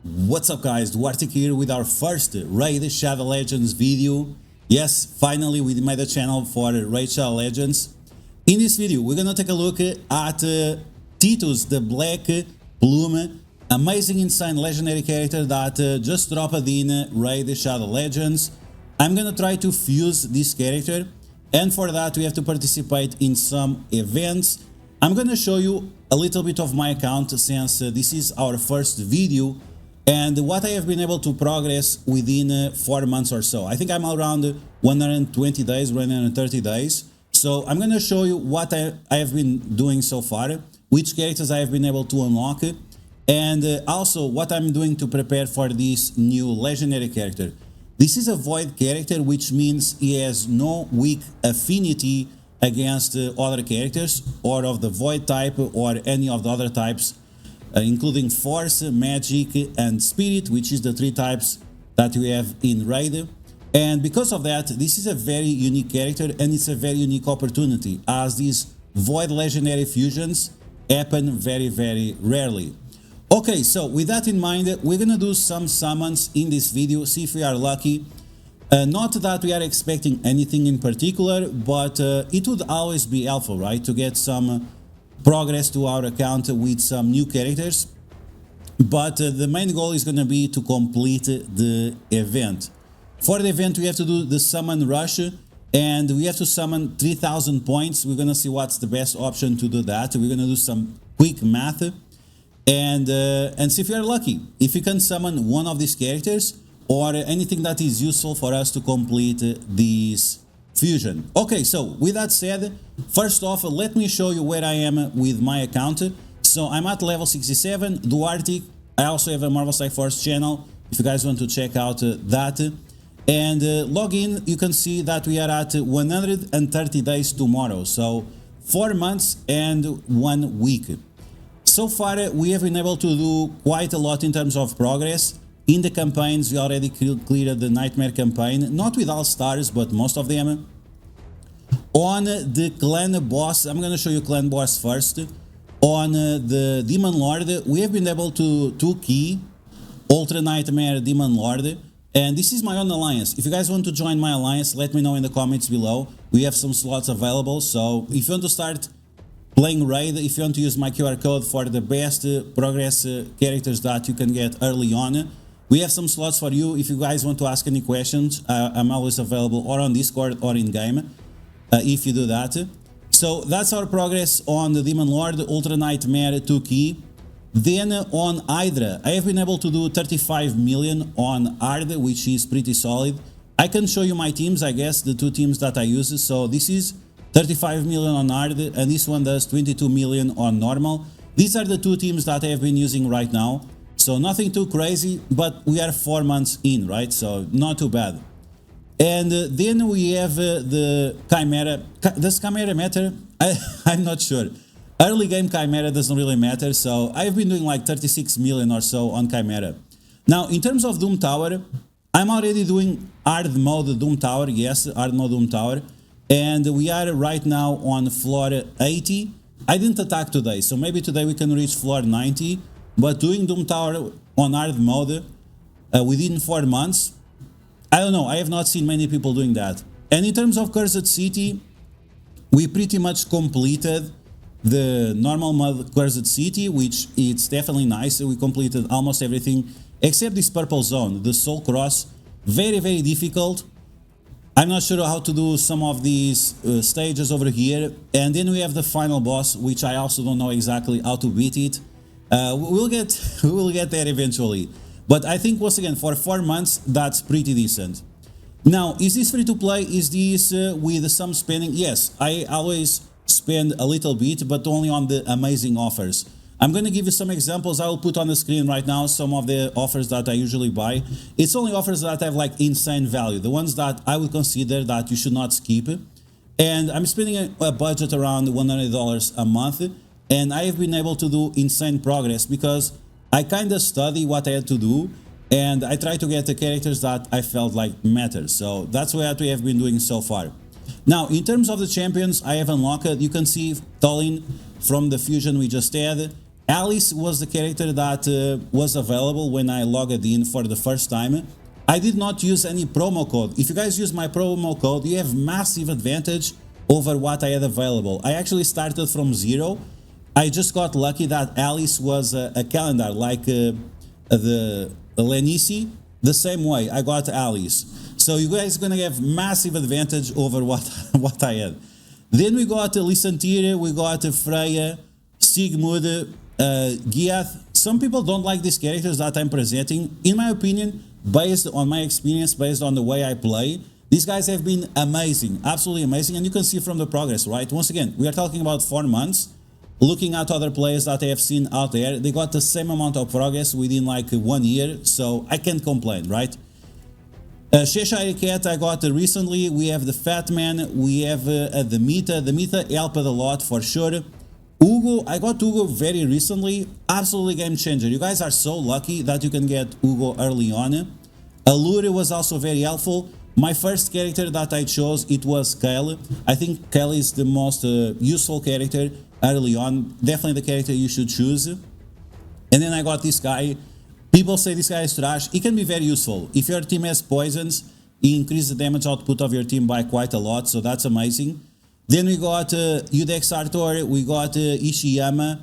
What's up guys, DuArktik here with our first Raid Shadow Legends video. Yes, finally we made a channel for Raid Shadow Legends. In this video we're gonna take a look at Titus the Black Plume, amazing insane legendary character that just dropped in Raid Shadow Legends. I'm gonna try to fuse this character, and for that we have to participate in some events. I'm gonna show you a little bit of my account since this is our first video, and what I have been able to progress within 4 months or so. I think I'm around 120 days, 130 days. So I'm going to show you what I have been doing so far, which characters I have been able to unlock, and also what I'm doing to prepare for this new legendary character. This is a void character, which means he has no weak affinity against other characters or of the void type or any of the other types, including Force, Magic and Spirit, which is the 3 types that we have in Raid. And because of that, this is a very unique character, and it's a very unique opportunity, as these void legendary fusions happen very rarely. Okay, so with that in mind, we're gonna do some summons in this video, see if we are lucky. Not that we are expecting anything in particular, but it would always be helpful, right, to get some progress to our account with some new characters. But the main goal is going to be to complete the event. For the event we have to do the summon rush, and we have to summon 3000 points. We're going to see what's the best option to do that. We're going to do some quick math and see if we are lucky, if we can summon one of these characters or anything that is useful for us to complete this fusion. Okay, so with that said, first off, let me show you where I am with my account. So I'm at level 67, DuArktik. I also have a Marvel Strike Force channel, if you guys want to check out that. And log in, you can see that we are at 130 days tomorrow, so 4 months and 1 week. So far, we have been able to do quite a lot in terms of progress. In the campaigns, we already cleared the Nightmare campaign, not with all stars, but most of them. On the clan boss, I'm going to show you clan boss first. On the Demon Lord, we have been able to 2-key Ultra Nightmare Demon Lord. And this is my own alliance. If you guys want to join my alliance, let me know in the comments below. We have some slots available, so if you want to start playing Raid, if you want to use my QR code for the best progress characters that you can get early on, we have some slots for you. If you guys want to ask any questions, I'm always available, or on Discord or in game, if you do that. So that's our progress on the Demon Lord, Ultra Nightmare 2-key. Then on Hydra, I have been able to do 35 million on Ard, which is pretty solid. I can show you my teams, I guess, the 2 teams that I use. So this is 35 million on Ard, and this one does 22 million on normal. These are the 2 teams that I have been using right now. So nothing too crazy, but we are 4 months in, right? So not too bad. And then we have the Chimera. Does Chimera matter? I'm not sure. Early game Chimera doesn't really matter, so I've been doing like 36 million or so on Chimera. Now, in terms of Doom Tower, I'm already doing hard mode Doom Tower, yes, hard mode Doom Tower. And we are right now on floor 80. I didn't attack today, so maybe today we can reach floor 90. But doing Doom Tower on hard mode within 4 months, I don't know, I have not seen many people doing that. And in terms of Cursed City, we pretty much completed the normal mode Cursed City, which it's definitely nice. We completed almost everything except this purple zone, the Soul Cross. Very difficult. I'm not sure how to do some of these stages over here. And then we have the final boss, which I also don't know exactly how to beat it. We'll get there eventually. But I think, once again, for 4 months, that's pretty decent. Now, is this free to play? Is this with some spending? Yes, I always spend a little bit, but only on the amazing offers. I'm going to give you some examples. I will put on the screen right now some of the offers that I usually buy. It's only offers that have like insane value, the ones that I would consider that you should not skip. And I'm spending a budget around $100 a month, and I have been able to do insane progress because I kind of study what I had to do, and I try to get the characters that I felt like matter. So that's what we have been doing so far. Now, in terms of the champions I have unlocked, you can see Tolin from the fusion we just had, Alice was the character that was available when I logged in for the first time. I did not use any promo code. If you guys use my promo code, you have massive advantage over what I had available. I actually started from 0. I just got lucky that Alice was a calendar, like the Lenici, the same way I got Alice. So you guys are gonna have massive advantage over what I had. Then we got Lysantyr, we got Freya, Sigmund, Giath. Some people don't like these characters that I'm presenting. In my opinion, based on my experience, based on the way I play, these guys have been amazing, absolutely amazing, and you can see from the progress, right? Once again, we are talking about 4 months. Looking at other players that I have seen out there, they got the same amount of progress within like 1 year, so I can't complain, right? Cheshire Cat I got recently. We have the Fat Man, we have the Mita. The Mita helped a lot for sure. Uugo, I got Uugo very recently. Absolutely game changer. You guys are so lucky that you can get Uugo early on. Allure was also very helpful. My first character that I chose, it was Kale. I think Kale is the most useful character early on. Definitely the character you should choose. And then I got this guy. People say this guy is trash. He can be very useful. If your team has poisons, he increases the damage output of your team by quite a lot, so that's amazing. Then we got Udex Arthur, we got Ishiyama.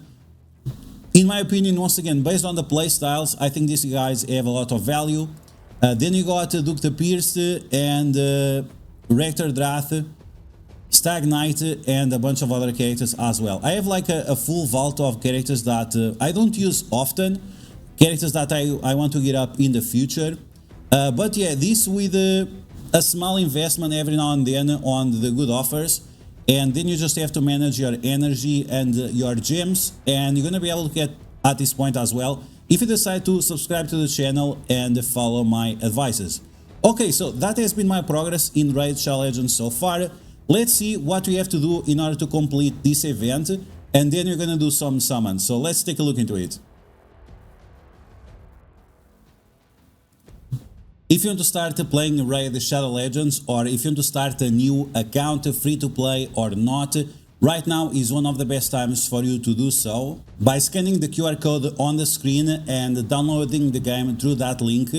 In my opinion, once again, based on the play styles, I think these guys have a lot of value. Then you got Dr. Pierce and Rector Drath, Stag Knight, and a bunch of other characters as well. I have like a full vault of characters that I don't use often, characters that I want to get up in the future. But yeah, this with a small investment every now and then on the good offers. And then you just have to manage your energy and your gems, and you're going to be able to get at this point as well if you decide to subscribe to the channel and follow my advices. Okay, so that has been my progress in Raid Shadow Legends so far. Let's see what we have to do in order to complete this event, and then you're going to do some summons. So let's take a look into it. If you want to start playing Raid Shadow Legends, or if you want to start a new account, free to play or not, right now is one of the best times for you to do so. By scanning the QR code on the screen and downloading the game through that link,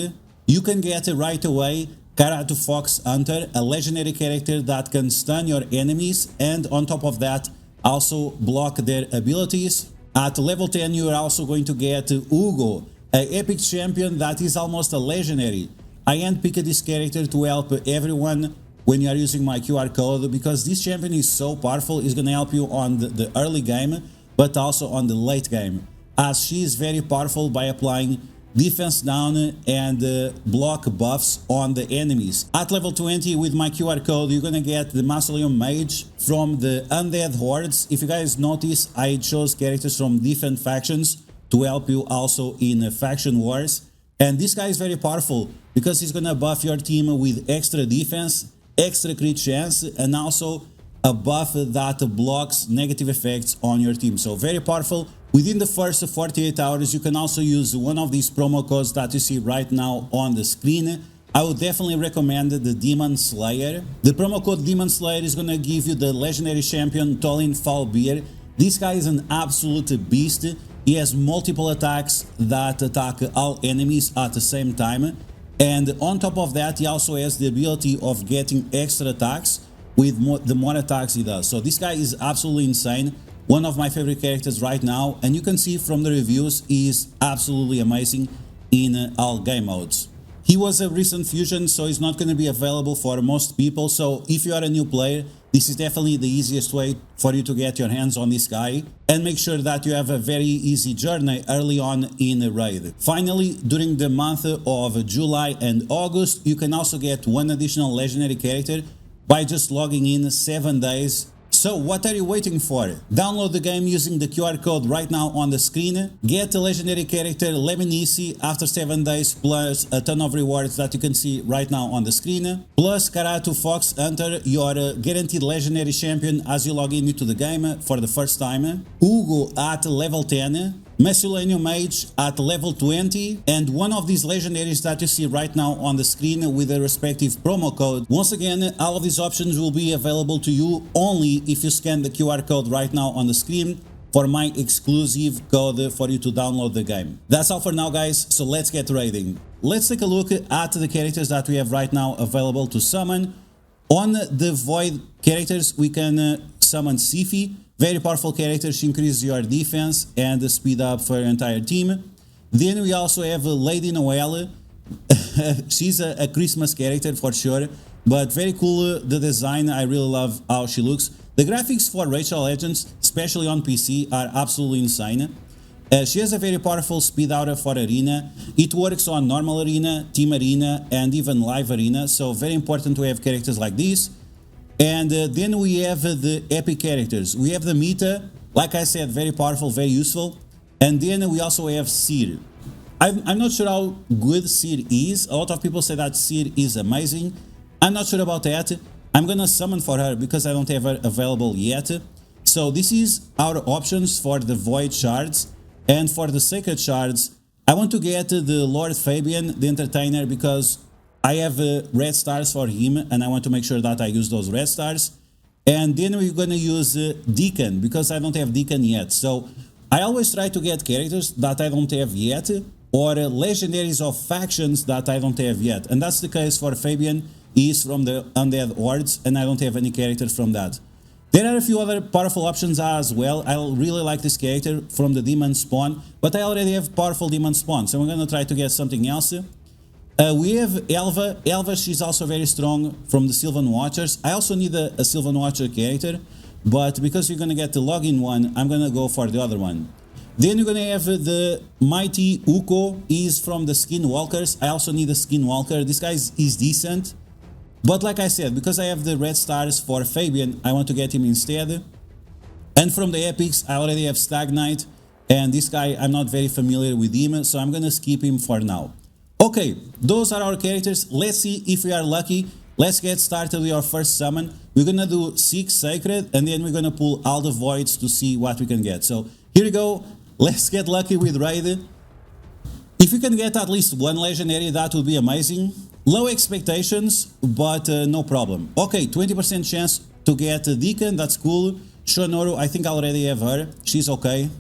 you can get right away Karato Foxhunter, a legendary character that can stun your enemies, and on top of that also block their abilities. At level 10 you are also going to get Uugo, an epic champion that is almost a legendary. I handpicked this character to help everyone when you are using my QR code, because this champion is so powerful. It's going to help you on the early game, but also on the late game, as she is very powerful by applying defense down and block buffs on the enemies. At level 20 with my QR code, you're going to get the Mausoleum Mage from the Undead Hordes. If you guys notice, I chose characters from different factions to help you also in faction wars. And this guy is very powerful because he's gonna buff your team with extra defense, extra crit chance, and also a buff that blocks negative effects on your team. So very powerful. Within the first 48 hours, you can also use one of these promo codes that you see right now on the screen. I would definitely recommend the Demon Slayer. The promo code Demon Slayer is gonna give you the legendary champion Tolin Falbeer. This guy is an absolute beast. He has multiple attacks that attack all enemies at the same time, and on top of that he also has the ability of getting extra attacks with the more attacks he does. So this guy is absolutely insane, one of my favorite characters right now, and you can see from the reviews he is absolutely amazing in all game modes. He was a recent fusion, so he's not going to be available for most people, so if you are a new player, this is definitely the easiest way for you to get your hands on this guy, and make sure that you have a very easy journey early on in the raid. Finally, during the month of July and August, you can also get one additional legendary character by just logging in 7 days. So what are you waiting for? Download the game using the QR code right now on the screen. Get a legendary character Lemnisci after 7 days, plus a ton of rewards that you can see right now on the screen. Plus Karato Foxhunter, your guaranteed legendary champion as you log in into the game for the first time. Uugo at level 10. Mausoleum Mage at level 20, and one of these legendaries that you see right now on the screen with the respective promo code. Once again, all of these options will be available to you only if you scan the QR code right now on the screen for my exclusive code for you to download the game. That's all for now, guys, so let's get raiding. Let's take a look at the characters that we have right now available to summon. On the Void characters, we can summon Sifi, very powerful character. She increases your defense and the speed up for your entire team. Then we also have Lady Noelle. She's a Christmas character for sure, but very cool. The design, I really love how she looks. The graphics for RSL Legends, especially on PC, are absolutely insane. She has a very powerful speed out for Arena. It works on normal Arena, Team Arena, and even Live Arena, so very important to have characters like this. And then we have the epic characters. We have the Mita, like I said, very powerful, very useful. And then we also have Seer. I'm not sure how good Seer is. A lot of people say that Seer is amazing. I'm not sure about that. I'm gonna summon for her because I don't have her available yet. So this is our options for the Void Shards. And for the Sacred Shards, I want to get the Lord Fabian, the Entertainer, because I have red stars for him and I want to make sure that I use those red stars. And then we're gonna use Deacon because I don't have Deacon yet. So I always try to get characters that I don't have yet, or legendaries of factions that I don't have yet. And that's the case for Fabian. He is from the Undead Hordes, and I don't have any character from that. There are a few other powerful options as well. I really like this character from the Demon Spawn, but I already have powerful Demon Spawn, so I'm gonna try to get something else. We have Elva. Elva, she's also very strong from the Sylvan Watchers. I also need a Sylvan Watcher character, but because you're gonna get the login one, I'm gonna go for the other one. Then you're gonna have the mighty Uugo. He's from the Skinwalkers. I also need a Skinwalker. This guy is decent. But like I said, because I have the red stars for Fabian, I want to get him instead. And from the epics, I already have Stag Knight. And this guy, I'm not very familiar with him, so I'm gonna skip him for now. Okay, those are our characters. Let's see if we are lucky. Let's get started with our first summon. We're gonna do 6 Sacred, and then we're gonna pull all the Voids to see what we can get. So here we go. Let's get lucky with Raid. If we can get at least one legendary, that would be amazing. Low expectations, but no problem. Okay, 20% chance to get Deacon, that's cool. Shonoru, I think I already have her. She's okay.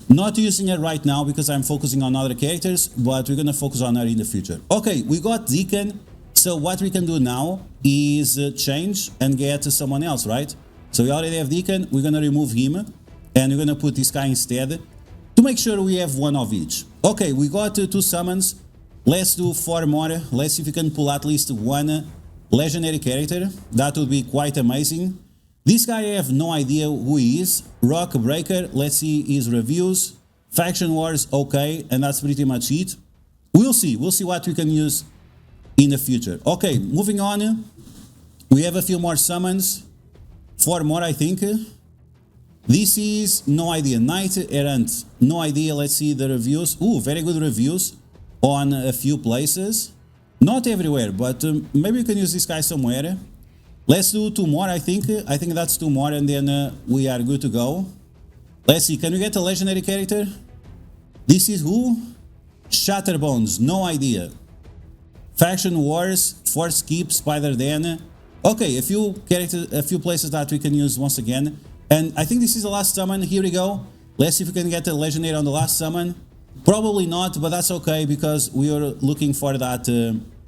Not using her right now because I'm focusing on other characters, but we're gonna focus on her in the future. Okay, we got Deacon. So what we can do now is change and get someone else, right? So we already have Deacon. We're gonna remove him, and we're gonna put this guy instead to make sure we have one of each. Okay, we got 2 summons. Let's do 4 more. Let's see if we can pull at least one legendary character. That would be quite amazing. This guy, I have no idea who he is. Rock Breaker, let's see his reviews. Faction Wars, okay, and that's pretty much it. We'll see what we can use in the future. Okay, moving on. We have a few more summons. 4 more, I think. This is, no idea, Knight Errant, no idea. Let's see the reviews. Ooh, very good reviews on a few places. Not everywhere, but maybe you can use this guy somewhere. Let's do 2 more, I think. I think that's 2 more, and then we are good to go. Let's see, can we get a legendary character? This is who? Shatterbones, no idea. Faction Wars, Force Keep, Spider Den. Okay, a few places that we can use once again. And I think this is the last summon. Here we go. Let's see if we can get a legendary on the last summon. Probably not, but that's okay because we are looking for that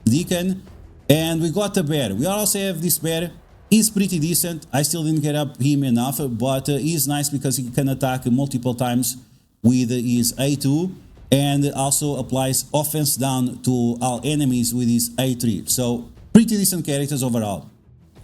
Deacon. And we got the bear. We also have this bear. He's pretty decent. I still didn't get up him enough, but he's nice because he can attack multiple times with his A2 and also applies offense down to all enemies with his A3. So pretty decent characters overall.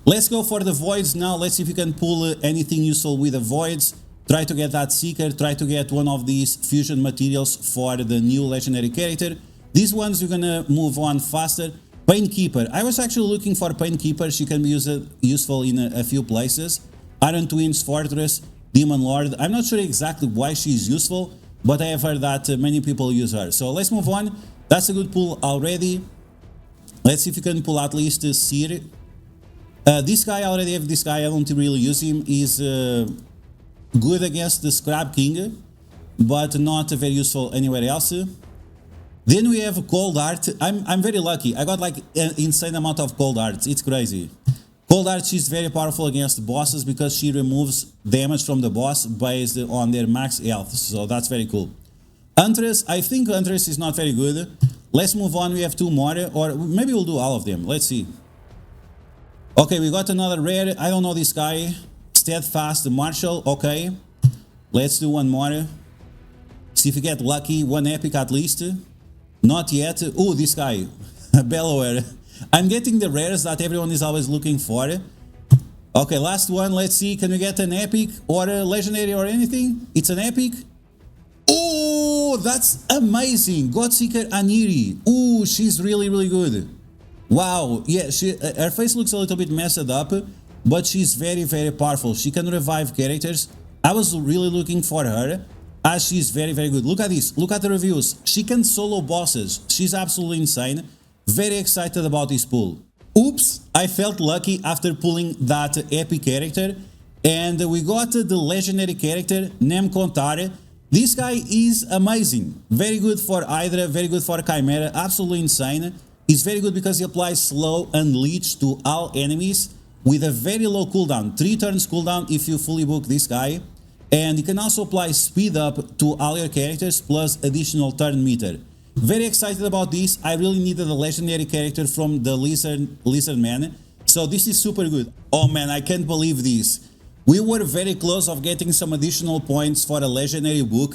Let's go for the Voids now. Let's see if we can pull anything useful with the Voids. Try to get that Seeker, try to get one of these fusion materials for the new legendary character. These ones we're gonna move on faster. Painkeeper. I was actually looking for Painkeeper. She can be useful in a few places. Iron Twins, Fortress, Demon Lord. I'm not sure exactly why she's useful, but I have heard that many people use her. So let's move on. That's a good pull already. Let's see if we can pull at least Seer. This guy, I already have this guy. I don't really use him. He's good against the Scrap King, but not very useful anywhere else. Then we have Cold Art. I'm very lucky. I got like an insane amount of Cold Arts. It's crazy. Cold Arch is very powerful against bosses because she removes damage from the boss based on their max health, so that's very cool. Huntress, I think Huntress is not very good. Let's move on, we have 2 more, or maybe we'll do all of them, let's see. Okay, we got another rare, I don't know this guy. Steadfast Marshal, okay. Let's do one more. See if we get lucky, 1 epic at least. Not yet. Oh, this guy, Bellower. I'm getting the rares that everyone is always looking for. Okay, last one, let's see, can we get an epic or a legendary or anything? It's an epic. Oh, that's amazing. Godseeker Aniri. Oh, she's really, really good. Wow, yeah, her face looks a little bit messed up, but she's very, very powerful. She can revive characters. I was really looking for her, as she's very, very good. Look at this, look at the reviews. She can solo bosses. She's absolutely insane. Very excited about this pull. Oops, I felt lucky after pulling that epic character, and we got the legendary character, Nemkontare. This guy is amazing. Very good for Hydra, very good for Chimera, absolutely insane. He's very good because he applies slow and leech to all enemies with a very low cooldown, 3 turns cooldown if you fully book this guy. And you can also apply speed up to all your characters plus additional turn meter. Very excited about this. I really needed a legendary character from the Lizard Man, so this is super good. Oh man, I can't believe this. We were very close of getting some additional points for a legendary book,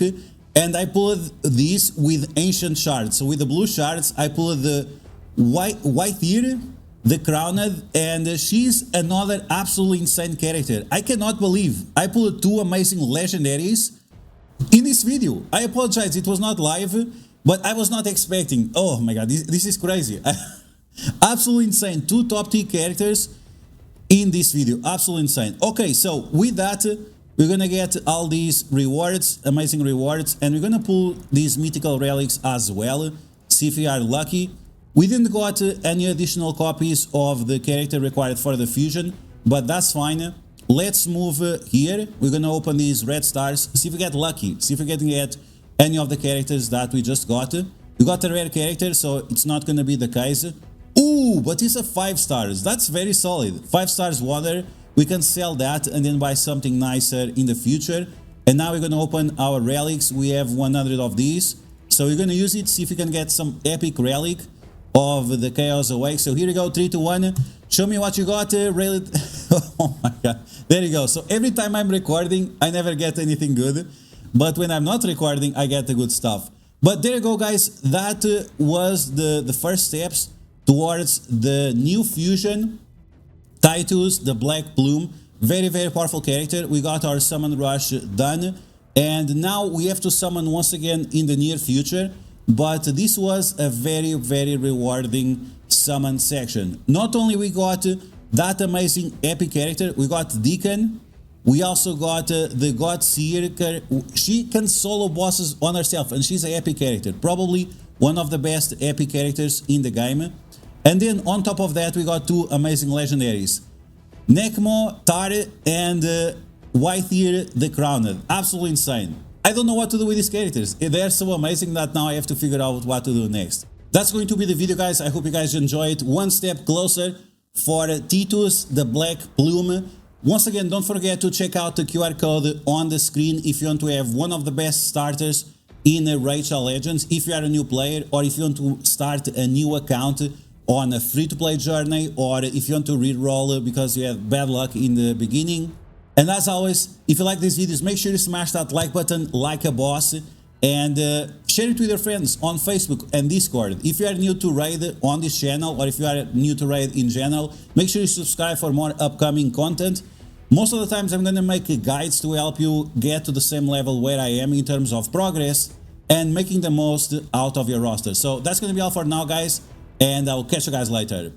and I pulled this with ancient shards. So with the blue shards, I pulled the white ear, the crowned, and she's another absolutely insane character. I cannot believe I pulled 2 amazing legendaries in this video. I apologize, it was not live, but I was not expecting. Oh my god, this is crazy. Absolutely insane. 2 top tier characters in this video. Absolutely insane. Okay, so with that, we're gonna get all these rewards, amazing rewards, and we're gonna pull these mythical relics as well. See if we are lucky. We didn't got any additional copies of the character required for the fusion, but that's fine. Let's move here. We're gonna open these red stars. See if we get lucky. See if we can get any of the characters that we just got. We got a rare character, so it's not gonna be the case. Ooh, but it's a 5 stars. That's very solid. 5 stars water. We can sell that and then buy something nicer in the future. And now we're gonna open our relics. We have 100 of these, so we're gonna use it. See if we can get some epic relic of the Chaos Awake. So here we go, 3, 2, 1. Show me what you got. Oh my god. There you go. So every time I'm recording, I never get anything good. But when I'm not recording, I get the good stuff. But there you go, guys. That was the first steps towards the new fusion. Titus, the Black Plume. Very, very powerful character. We got our summon rush done. And now we have to summon once again in the near future. But this was a very, very rewarding summon section. Not only we got that amazing epic character, we got Deacon. We also got the Godseeker. She can solo bosses on herself, and she's an epic character. Probably one of the best epic characters in the game. And then on top of that, we got 2 amazing legendaries. Nekmo, Tare, and Whiteear the Crowned. Absolutely insane. I don't know what to do with these characters. They're so amazing that now I have to figure out what to do next. That's going to be the video, guys. I hope you guys enjoyed. One step closer for Titus, the Black Plume. Once again, don't forget to check out the QR code on the screen if you want to have one of the best starters in RSL Legends. If you are a new player, or if you want to start a new account on a free-to-play journey, or if you want to reroll because you had bad luck in the beginning. And as always, if you like these videos, make sure you smash that like button like a boss, and share it with your friends on Facebook and Discord. If you are new to Raid on this channel, or if you are new to Raid in general, make sure you subscribe for more upcoming content. Most of the times I'm going to make guides to help you get to the same level where I am in terms of progress and making the most out of your roster. So that's going to be all for now, guys, and I'll catch you guys later.